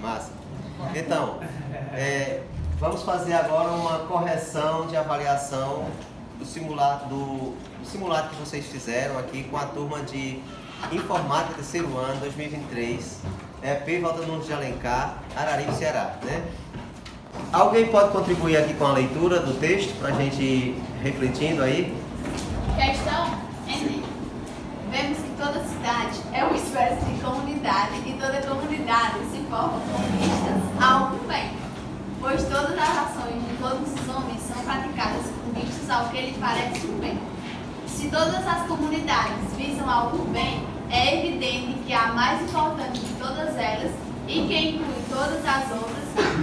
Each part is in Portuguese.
Massa. Então, vamos fazer agora uma correção de avaliação do simulado que vocês fizeram aqui com a turma de Informática terceiro ano, 2023, EP Volta Nunes de Alencar, Araripe, Ceará, né? Alguém pode contribuir aqui com a leitura do texto para a gente ir refletindo aí? Questão Enem. Vemos que toda cidade é uma espécie de comunidade e toda comunidade se forma com vistas a um bem, pois todas as ações de todos os homens são praticadas com vistas ao que lhe parece um bem. Se todas as comunidades visam algum bem, é evidente que a mais importante de todas elas, e que inclui todas as outras,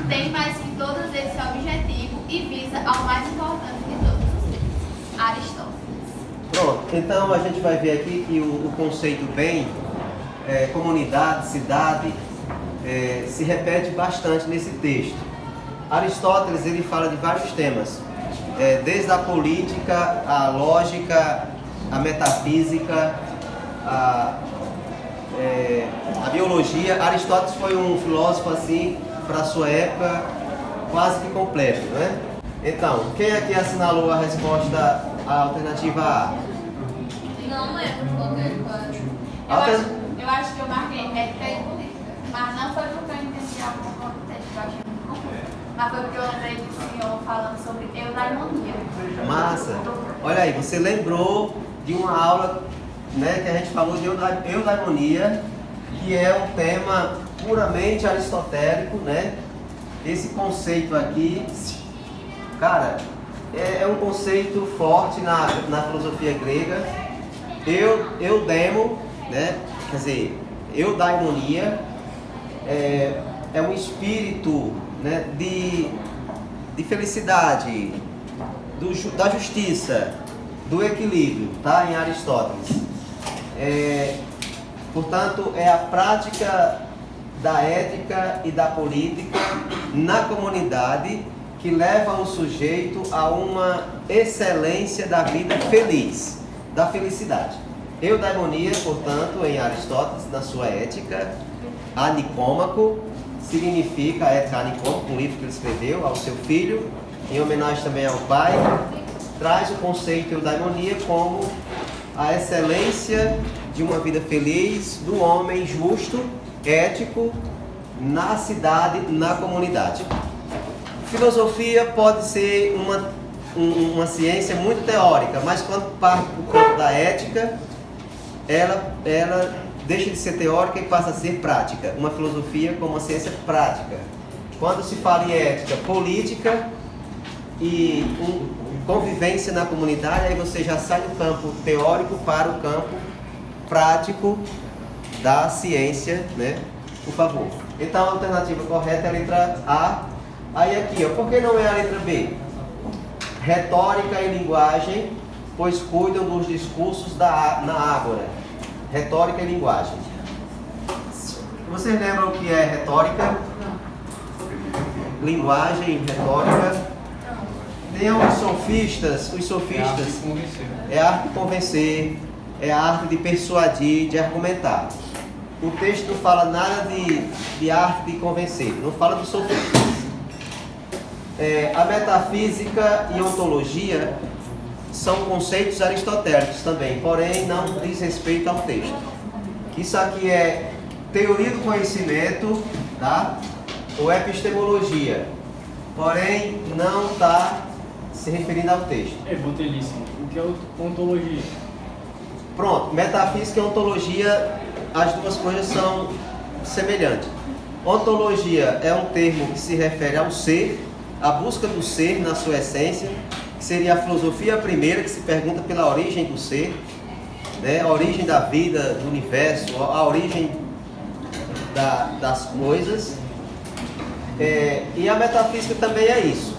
tem mais que todas esse objetivo e visa ao mais importante de todos os bens. Aristóteles. Pronto, então a gente vai ver aqui que o conceito bem, comunidade, cidade, se repete bastante nesse texto. Aristóteles ele fala de vários temas, desde a política, a lógica, a metafísica, a biologia. Aristóteles foi um filósofo assim, para a sua época, quase que completo, né? Então, quem aqui assinalou a resposta à alternativa A? Não lembro qual que eu acho que eu marquei ética e política, mas não foi porque eu entendi algum contexto, eu achei muito confuso. Mas foi porque eu lembrei do senhor falando sobre eudaimonia. Massa! Olha aí, você lembrou de uma aula, né, que a gente falou de eudaimonia, que é um tema puramente aristotélico, né? Esse conceito aqui, cara, é um conceito forte na filosofia grega. Eudemo, né? Quer dizer, eudaimonia é um espírito, né, de felicidade, da justiça, do equilíbrio, tá? Em Aristóteles. Portanto, é a prática da ética e da política na comunidade que leva o sujeito a uma excelência da vida feliz, da felicidade. Eudaimonia, portanto, em Aristóteles, na sua ética, a Nicômaco, significa a ética a Nicômaco, um livro que ele escreveu ao seu filho, em homenagem também ao pai, traz o conceito eudaimonia como a excelência de uma vida feliz do homem justo, ético, na cidade, na comunidade. Filosofia pode ser uma ciência muito teórica, mas quando parte do campo da ética, ela deixa de ser teórica e passa a ser prática. Uma filosofia como uma ciência prática. Quando se fala em ética política e convivência na comunidade, aí você já sai do campo teórico para o campo prático da ciência, né? Por favor. Então a alternativa correta é a letra A. Aí aqui, ó, por que não é a letra B? Retórica e linguagem, pois cuidam dos discursos na ágora. Retórica e linguagem. Vocês lembram o que é retórica? Linguagem, retórica. Tem os sofistas. Os sofistas é a arte de convencer, é a arte de persuadir, de argumentar. O texto não fala nada de arte de convencer, não fala dos sofistas. A metafísica e ontologia são conceitos aristotélicos também, porém não diz respeito ao texto. Isso aqui é teoria do conhecimento, tá? Ou epistemologia, porém não está se referindo ao texto. Botelíssimo. O que é ontologia? Pronto, metafísica e ontologia, as duas coisas são semelhantes. Ontologia é um termo que se refere ao ser, a busca do ser na sua essência, que seria a filosofia primeira, que se pergunta pela origem do ser, né? A origem da vida, do universo, a origem das coisas. E a metafísica também é isso.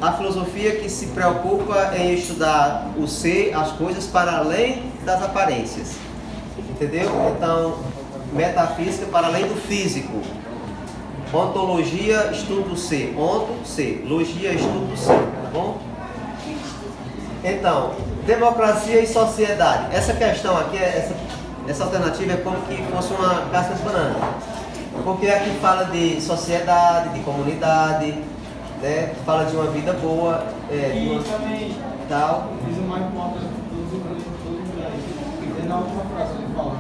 A filosofia que se preocupa em estudar o ser, as coisas para além das aparências. Entendeu? Então, metafísica para além do físico. Ontologia, estudo do ser. Onto, ser. Logia, estudo do ser. Tá bom? Então, democracia e sociedade. Essa questão aqui, essa alternativa é como que fosse uma casca de banana. Porque aqui fala de sociedade, de comunidade, né? Fala de uma vida boa, de E uma também tal. diz o mais importante dos lugares. E na última frase ele fala.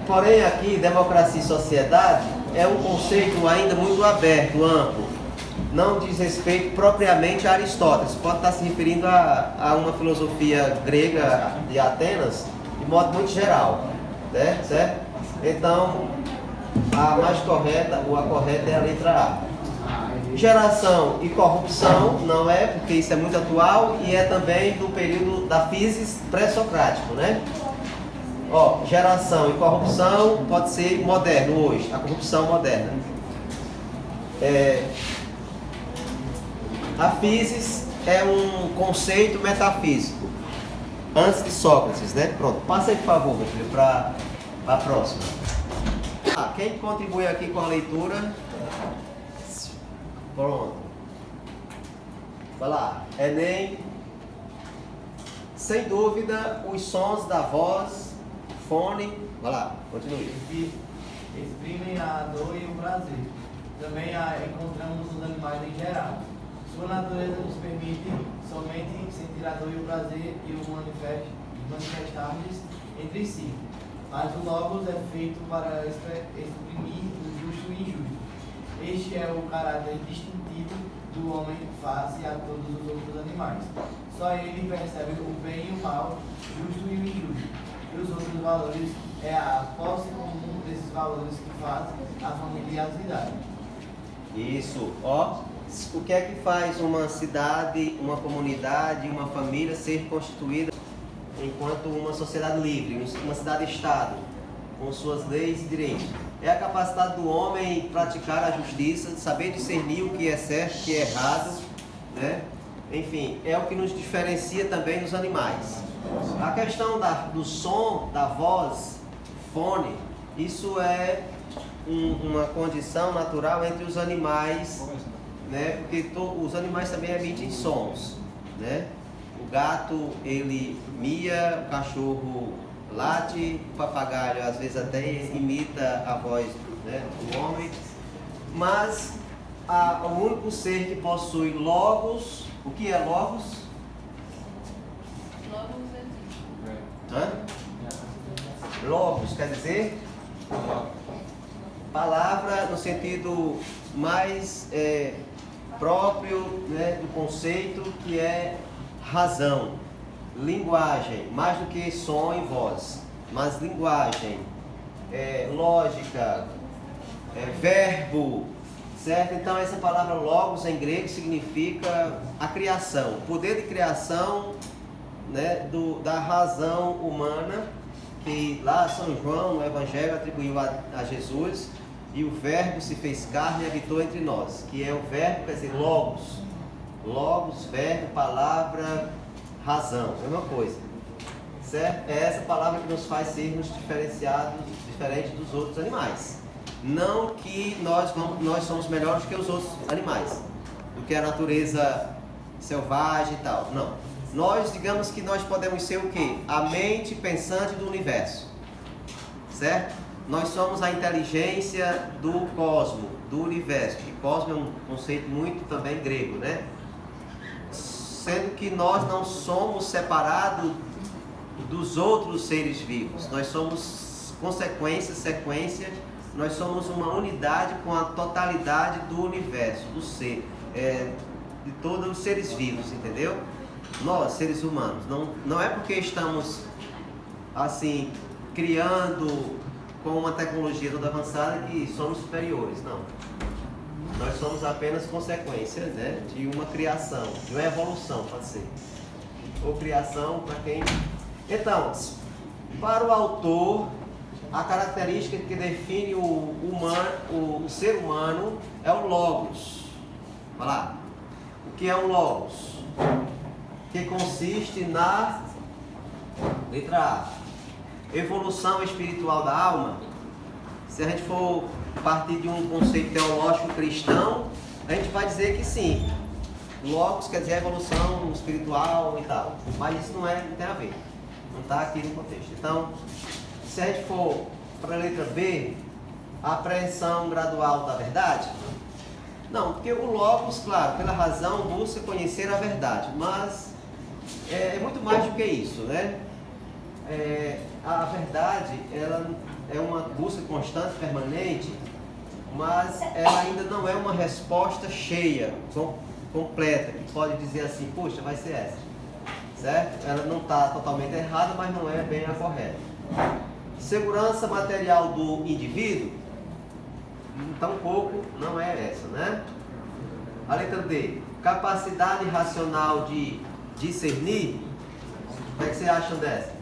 Porém aqui, democracia e sociedade é um conceito ainda muito aberto, amplo. Não diz respeito propriamente a Aristóteles. Pode estar se referindo a uma filosofia grega de Atenas, de modo muito geral, né? Certo? Então, a mais correta, ou a correta é a letra A. Geração e corrupção, não é, porque isso é muito atual e é também do período da physis pré-socrático, né? Geração e corrupção pode ser moderno hoje, a corrupção moderna. A physis é um conceito metafísico, antes de Sócrates, né? Pronto, passa aí por favor, meu filho, para a próxima. Quem contribui aqui com a leitura? Pronto. Vai lá, Enem. Sem dúvida, os sons da voz, fone. Vai lá, continue. Exprimem a dor e o prazer. Também a encontramos nos animais em geral. Sua natureza nos permite somente sentir a dor e o prazer e o manifestar-lhes entre si. Mas o logos é feito para exprimir o justo e injusto. Este é o caráter distintivo do homem face a todos os outros animais. Só ele percebe o bem e o mal, justo e o injusto. E os outros valores é a posse comum desses valores que fazem a família e a cidade. Isso, o que é que faz uma cidade, uma comunidade, uma família ser constituída enquanto uma sociedade livre, uma cidade-estado, com suas leis e direitos? É a capacidade do homem praticar a justiça, saber discernir o que é certo, o que é errado, né? Enfim, é o que nos diferencia também dos animais. A questão do som, da voz, fone, isso é uma condição natural entre os animais, né? Porque os animais também emitem sons, né? O gato, ele mia, o cachorro late, o papagaio às vezes até imita a voz, né, do homem. Mas o único ser que possui logos, o que é logos? Logos existe. Logos quer dizer palavra no sentido mais próprio, né, do conceito, que é razão, linguagem, mais do que som e voz, mas linguagem, lógica, verbo, certo? Então essa palavra logos em grego significa a criação, o poder de criação, né, da razão humana, que lá São João no Evangelho atribuiu a Jesus, e o verbo se fez carne e habitou entre nós, que é o verbo, quer dizer, logos, verbo, palavra, razão, mesma coisa, certo? É essa palavra que nos faz sermos diferenciados, diferentes dos outros animais. Não que nós somos melhores que os outros animais, do que a natureza selvagem e tal, não. Nós, digamos que nós podemos ser o quê? A mente pensante do universo, certo? Nós somos a inteligência do cosmo, do universo. E cosmo é um conceito muito também grego, né? Sendo que nós não somos separados dos outros seres vivos. Nós somos sequência, nós somos uma unidade com a totalidade do universo, do ser, de todos os seres vivos, entendeu? Nós, seres humanos, não é porque estamos assim, criando com uma tecnologia toda avançada que somos superiores, não. Nós somos apenas consequência, né, de uma criação, de uma evolução, pode ser. Ou criação para quem... Então, para o autor, a característica que define o ser humano é o logos. Olha lá. O que é o logos? Que consiste na letra A, evolução espiritual da alma. Se a gente for partir de um conceito teológico cristão, a gente vai dizer que sim, logos quer dizer evolução espiritual e tal, mas isso não tem a ver, não está aqui no contexto. Então, se a gente for para a letra B, a apreensão gradual da verdade? Não, porque o Logos, claro, pela razão, busca conhecer a verdade, mas é muito mais do que isso, né? A verdade, ela é uma busca constante, permanente, mas ela ainda não é uma resposta cheia, completa, que pode dizer assim, puxa, vai ser essa, certo? Ela não está totalmente errada, mas não é bem a correta. Segurança material do indivíduo, tampouco não é essa, né? A letra D, capacidade racional de discernir. O que é que vocês acham dessa?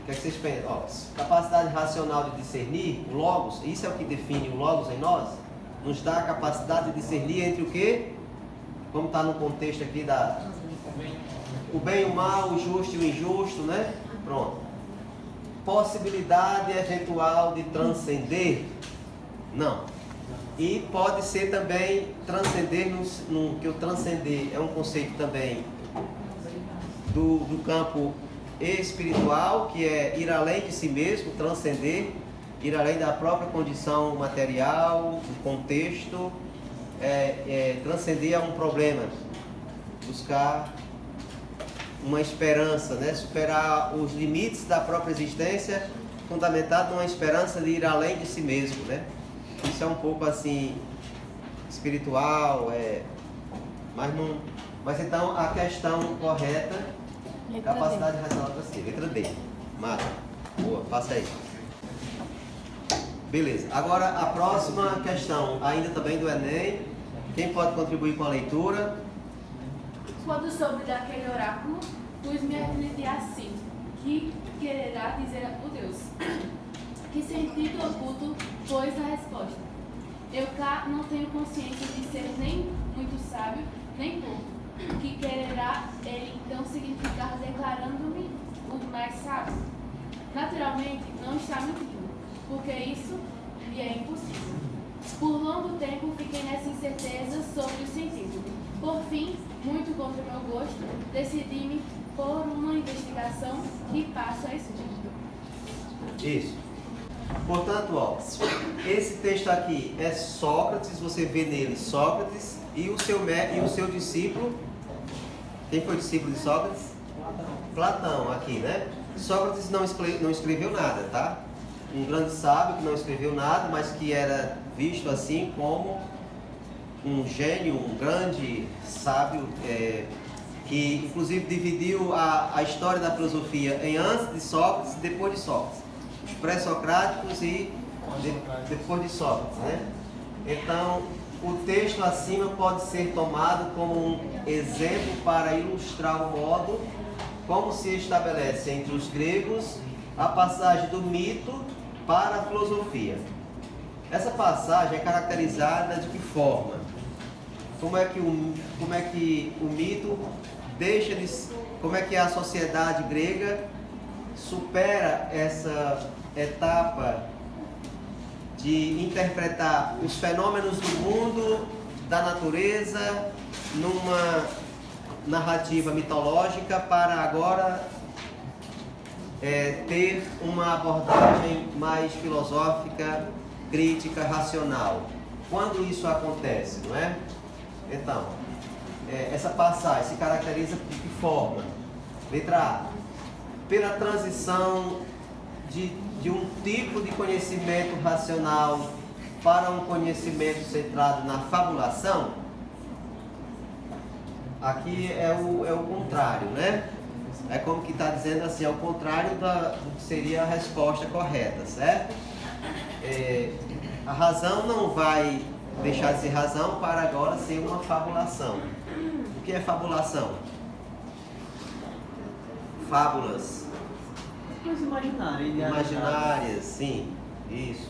O que é que vocês pensam? Capacidade racional de discernir, o Logos, isso é o que define o Logos em nós, nos dá a capacidade de discernir entre o quê? Como está no contexto aqui o bem e o mal, o justo e o injusto, né? Pronto. Possibilidade eventual de transcender? Não. E pode ser também transcender, que o transcender é um conceito também do campo espiritual, que é ir além de si mesmo, transcender, ir além da própria condição material, do contexto, transcender a um problema, buscar uma esperança, né? Superar os limites da própria existência, fundamentado numa esperança de ir além de si mesmo, né? Isso é um pouco assim espiritual, mas então a questão correta, Letra capacidade racional para si, letra D. Mata. Boa, passa aí. Beleza. Agora a próxima questão, ainda também do Enem. Quem pode contribuir com a leitura? Quando soube daquele oráculo, pus-me a refletir assim: que quererá dizer o Deus? Que sentido oculto pôs a resposta? Eu cá não tenho consciência de ser nem muito sábio, nem pouco. Que quererá ele então significar declarando-me o mais sábio? Naturalmente, não está mentindo, porque isso lhe é impossível. Por longo tempo fiquei nessa incerteza sobre o sentido. Por fim, muito contra o meu gosto, decidi-me por uma investigação e passo a estudo. Isso. Portanto, ó, esse texto aqui é Sócrates, você vê nele Sócrates e o seu discípulo. Quem foi discípulo de Sócrates? Platão, aqui, né? Sócrates não escreveu nada, tá? Um grande sábio que não escreveu nada, mas que era visto assim como um gênio, um grande sábio, que inclusive dividiu a história da filosofia em antes de Sócrates e depois de Sócrates. Os pré-socráticos e depois de Sócrates, né? Então, o texto acima pode ser tomado como um exemplo para ilustrar o modo como se estabelece entre os gregos a passagem do mito para a filosofia. Essa passagem é caracterizada de que forma? Como é que o mito deixa de... Como é que a sociedade grega supera essa etapa de interpretar os fenômenos do mundo, da natureza, numa narrativa mitológica, para agora ter uma abordagem mais filosófica, crítica, racional. Quando isso acontece, não é? Então, essa passagem se caracteriza de que forma? Letra A. Pela transição de um tipo de conhecimento racional para um conhecimento centrado na fabulação. Aqui é o contrário, né? É como que está dizendo assim, é o contrário do que seria a resposta correta, certo? A razão não vai deixar de ser razão para agora ser uma fabulação. O que é fabulação? Fábulas. Coisa imaginária. Imaginárias, sim, isso.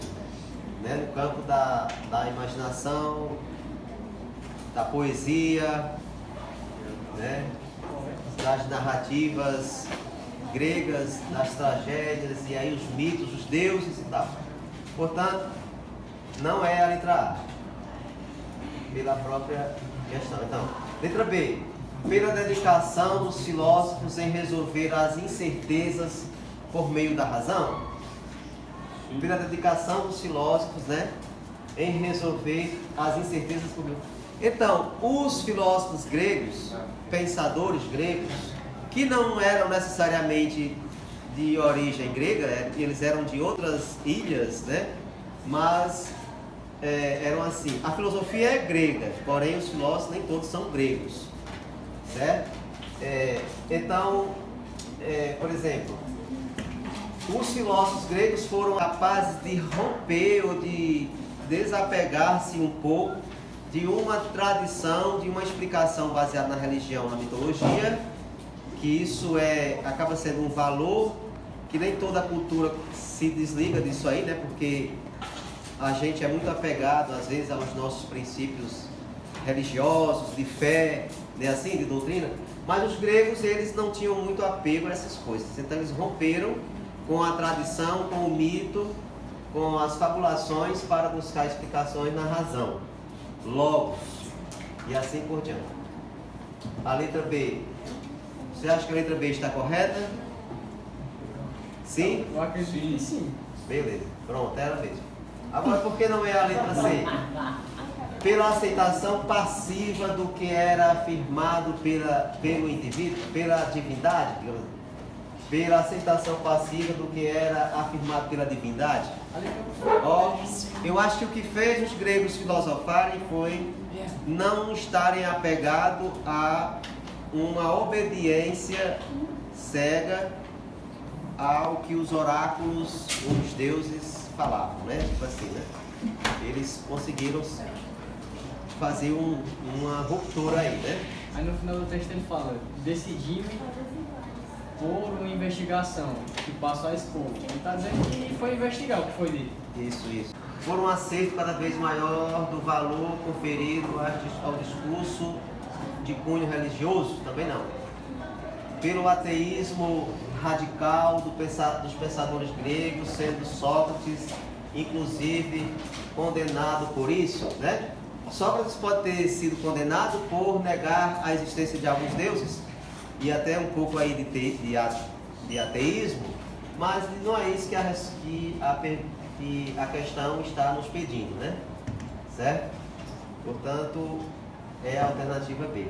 Né? No campo da imaginação, da poesia, né? Das narrativas gregas, das tragédias, e aí os mitos, os deuses e tal. Portanto, não é a letra A, pela própria questão. Então, letra B. Pela dedicação dos filósofos em resolver as incertezas por meio da razão. pela dedicação dos filósofos, né, em resolver as incertezas públicas. Então, os filósofos gregos, pensadores gregos, que não eram necessariamente de origem grega, eles eram de outras ilhas, né, mas eram assim. A filosofia é grega, porém os filósofos nem todos são gregos, certo? Então, por exemplo, os filósofos gregos foram capazes de romper ou de desapegar-se um pouco de uma tradição, de uma explicação baseada na religião, na mitologia, que isso acaba sendo um valor que nem toda a cultura se desliga disso aí, né? Porque a gente é muito apegado às vezes aos nossos princípios religiosos, de fé, né? Assim, de doutrina. Mas os gregos, eles não tinham muito apego a essas coisas. Então eles romperam com a tradição, com o mito, com as fabulações para buscar explicações na razão, logos e assim por diante. A letra B. Você acha que a letra B está correta? Sim? Eu acredito que sim. Beleza. Pronto, era mesmo. Agora, por que não é a letra C? Pela aceitação passiva do que era afirmado pelo indivíduo, pela divindade, digamos assim. Pela aceitação passiva do que era afirmado pela divindade. Ó, eu acho que o que fez os gregos filosofarem foi não estarem apegados a uma obediência cega ao que os oráculos, os deuses falavam, né? Tipo assim, né? Eles conseguiram fazer uma ruptura aí, né? Aí no final do texto ele fala, decidi-me por uma investigação que passou a expor. Ele está dizendo que foi investigar o que foi dito. Isso. Por um acerto cada vez maior do valor conferido ao discurso de cunho religioso, também não. Pelo ateísmo radical dos pensadores gregos, sendo Sócrates, inclusive, condenado por isso, né? Sócrates pode ter sido condenado por negar a existência de alguns deuses, e até um pouco aí de ateísmo, mas não é isso que a questão está nos pedindo, né? Certo? Portanto, é a alternativa B.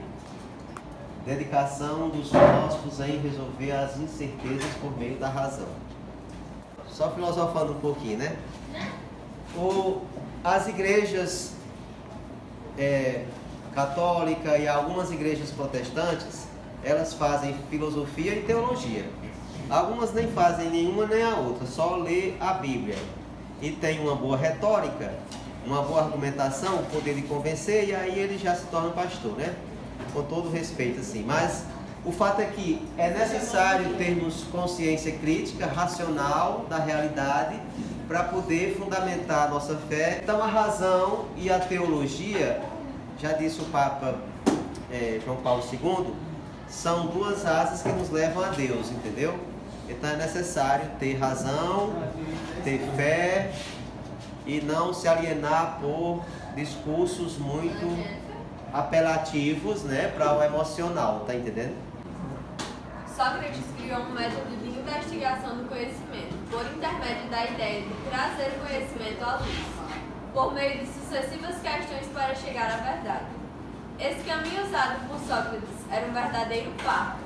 Dedicação dos filósofos em resolver as incertezas por meio da razão. Só filosofando um pouquinho, né? As igrejas católica e algumas igrejas protestantes, elas fazem filosofia e teologia. Algumas nem fazem nenhuma nem a outra, só lê a Bíblia. E tem uma boa retórica, uma boa argumentação, o poder de convencer, e aí ele já se torna pastor, né? Com todo respeito, assim. Mas o fato é que é necessário termos consciência crítica, racional da realidade, para poder fundamentar a nossa fé. Então a razão e a teologia, já disse o Papa João Paulo II, são duas asas que nos levam a Deus, entendeu? Então é necessário ter razão, ter fé e não se alienar por discursos muito apelativos, né, para o emocional, tá entendendo? Sócrates criou um método de investigação do conhecimento, por intermédio da ideia de trazer o conhecimento à luz, por meio de sucessivas questões para chegar à verdade. Esse caminho usado por Sócrates era um verdadeiro parto,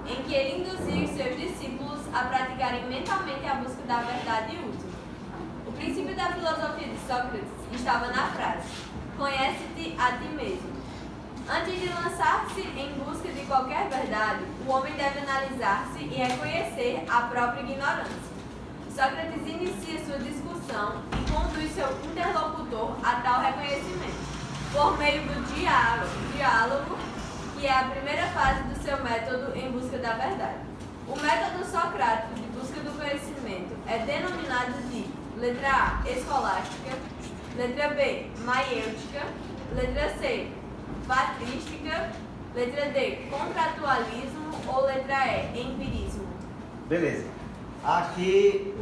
em que ele induzia os seus discípulos a praticarem mentalmente a busca da verdade útil. O princípio da filosofia de Sócrates estava na frase: conhece-te a ti mesmo. Antes de lançar-se em busca de qualquer verdade, o homem deve analisar-se e reconhecer a própria ignorância. Sócrates inicia sua discussão e conduz seu interlocutor a tal reconhecimento, por meio do diálogo, que é a primeira fase do seu método em busca da verdade. O método socrático de busca do conhecimento é denominado de letra A, escolástica, letra B, maiêutica, letra C, patrística, letra D, contratualismo ou letra E, empirismo. Beleza. Aqui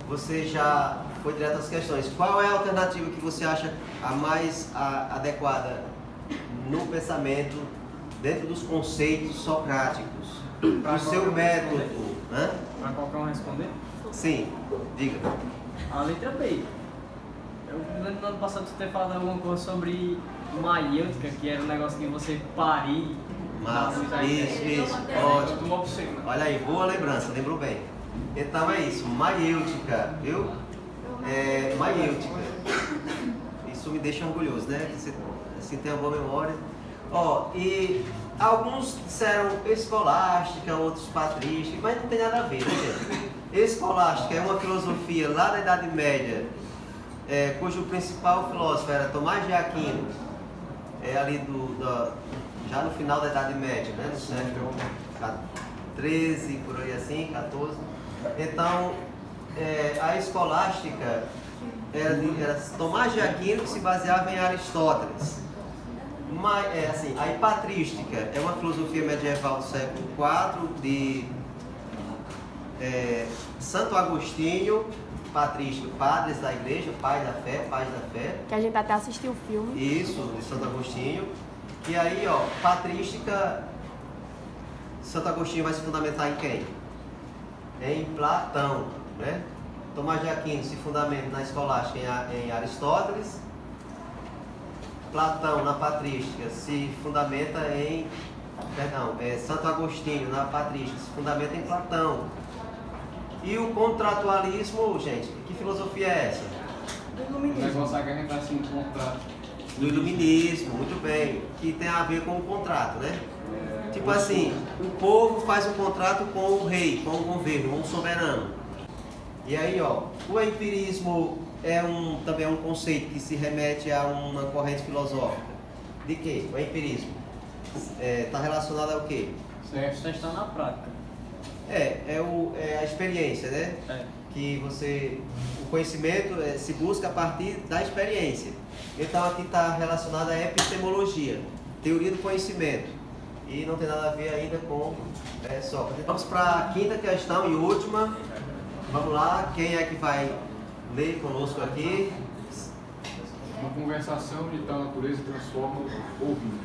você já foi direto às questões. Qual é a alternativa que você acha a mais adequada no pensamento, dentro dos conceitos socráticos, do seu método? Para qualquer um responder? Sim, diga. A letra B. Eu me lembro no ano passado de ter falado alguma coisa sobre maiêutica, que era um negócio que você parir. Massa, isso, ótimo. Olha aí, boa lembrança, lembrou bem. Então é isso, maiêutica, viu? Maiêutica. Isso me deixa orgulhoso, né? Você assim, tem uma boa memória. Ó, e alguns disseram escolástica, outros patrística, mas não tem nada a ver, né, gente? Escolástica é uma filosofia lá da Idade Média, cujo principal filósofo era Tomás de Aquino, ali já no final da Idade Média, né? No século XIII, por aí assim, XIV. Então, a escolástica era Tomás de Aquino, que se baseava em Aristóteles. Mas, assim, a patrística é uma filosofia medieval do século IV de Santo Agostinho, patrístico, padres da igreja, pais da fé. Que a gente até assistiu o filme. Isso, de Santo Agostinho. E aí, ó, patrística, Santo Agostinho vai se fundamentar em quem? Em Platão, né? Tomás de Aquino se fundamenta na escolástica em Aristóteles. Platão, na patrística, se fundamenta em... Santo Agostinho, na patrística, se fundamenta em Platão. E o contratualismo, gente, que filosofia é essa? Do iluminismo. O negócio aqui a gente vai se encontrar. Do iluminismo, muito bem, que tem a ver com o contrato, né? Tipo assim, o povo faz um contrato com o rei, com o governo, um soberano. E aí, ó, o empirismo também é um conceito que se remete a uma corrente filosófica. De quê? O empirismo está relacionado ao quê? Certo, está na prática. É a experiência, né? Que o conhecimento se busca a partir da experiência. Então aqui está relacionado à epistemologia, teoria do conhecimento. E não tem nada a ver ainda com Sócrates. Vamos para a quinta questão e última. Vamos lá, quem é que vai ler conosco aqui? Uma conversação de tal natureza transforma o ouvido.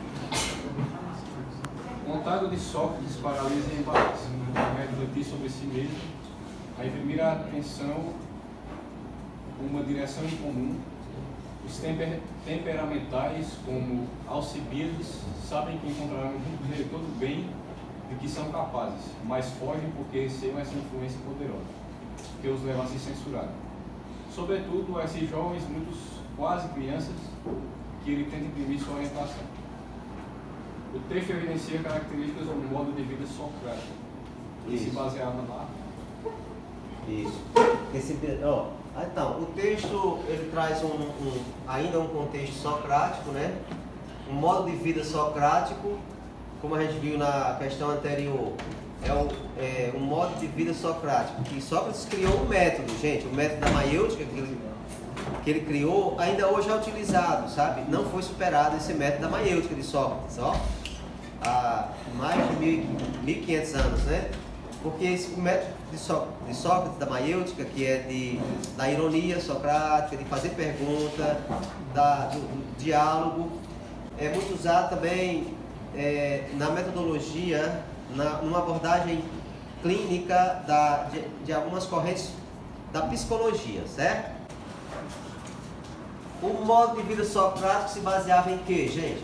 Vontade de Sócrates paralisa e embaraça, a refletir sobre si mesmo, a imprimir a atenção uma direção em comum. Os temperamentais, como Alcibíades, sabem que encontrarão juntos nele todo o bem de que são capazes, mas fogem porque recebem essa influência poderosa, que os leva a se censurar. Sobretudo a esses jovens, muitos quase crianças, que ele tenta imprimir sua orientação. O texto evidencia características do modo de vida socrático, que se baseava lá. Isso. Então, o texto ele traz ainda um contexto socrático, né? Um modo de vida socrático, como a gente viu na questão anterior, um modo de vida socrático, que Sócrates criou um método, gente, o método da maiêutica que ele criou, ainda hoje é utilizado, sabe? Não foi superado esse método da maiêutica de Sócrates, ó, há mais de 1500 anos, né? Porque o método de Sócrates, da maiêutica, que é da ironia socrática, de fazer pergunta, do diálogo, é muito usado também na metodologia, numa abordagem clínica de algumas correntes da psicologia, certo? O modo de vida socrático se baseava em quê, gente?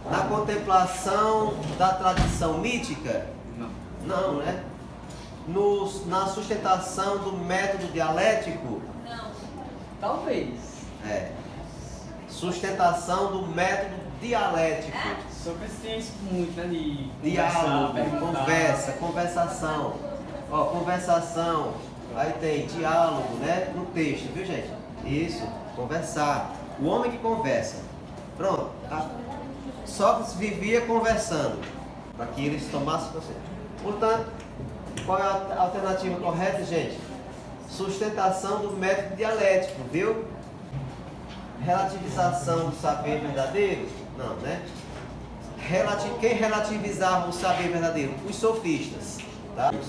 Na contemplação da tradição mítica? Não, né? Na sustentação do método dialético? Não. Talvez. Sustentação do método dialético. Sócrates tem isso muito, né? De Diálogo, perguntar. conversação. Ó, conversação. Aí tem diálogo, né? No texto, viu, gente? Isso, conversar. O homem que conversa. Pronto. Sócrates vivia conversando, para que eles tomassem consciência. Portanto, qual é a alternativa correta, gente? Sustentação do método dialético, viu? Relativização do saber verdadeiro? Não, né? Quem relativizava o saber verdadeiro? Os sofistas, tá?